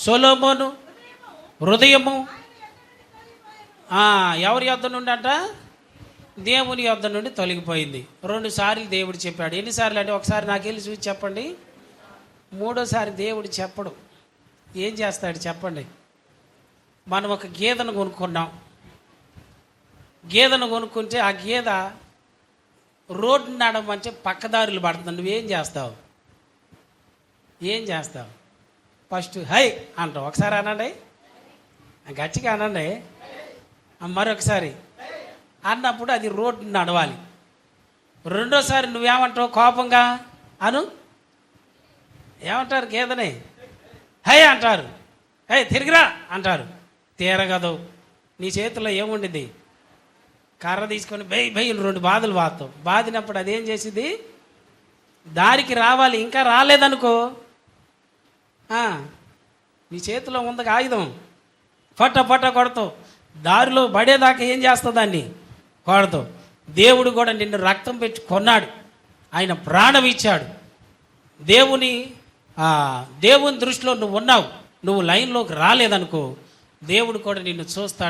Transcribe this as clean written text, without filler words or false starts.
సొలొమోను హృదయము ఎవరి యొద్ద నుండి అంట? దేవుని యొద్ద నుండి తొలగిపోయింది. 2 సార్లు దేవుడు చెప్పాడు. ఎన్నిసార్లు అంటే ఒకసారి నాకెళ్ళి చూసి చెప్పండి. 3ఓసారి దేవుడు చెప్పడు. ఏం చేస్తాడు చెప్పండి? మనం ఒక గేదెను కొనుక్కున్నాం. గేదెను కొనుక్కుంటే ఆ గేదె రోడ్డు నడమంటే పక్కదారులు పడుతుంది. నువ్వేం చేస్తావు? ఏం చేస్తావు? ఫస్ట్ హై అంటావు. ఒకసారి అనండి, గట్టిగా అనండి. మరొకసారి అన్నప్పుడు అది రోడ్డు నడవాలి. 2ఓసారి నువ్వేమంటావు? కోపంగా అను. ఏమంటారు? గేదెని హై అంటారు. హై తిరిగిరా అంటారు. తీరగదు. నీ చేతిలో ఏముండింది? కర్ర తీసుకొని బెయ్యి 2 బాధలు బాదుతావు. బాదినప్పుడు అదేం చేసింది? దారికి రావాలి. ఇంకా రాలేదనుకో, నీ చేతిలో ఉంది ఆయుధం, పట్ట కొడతావు. దారిలో పడేదాకా ఏం చేస్తావు? దాన్ని కొడతావు. దేవుడు కూడా నిన్ను రక్తం పెట్టి కొన్నాడు. ఆయన ప్రాణం ఇచ్చాడు. దేవుని దృష్టిలో నువ్వు ఉన్నావు. నువ్వు లైన్లోకి రాలేదనుకో, దేవుడు కూడా నిన్ను చూస్తాడు.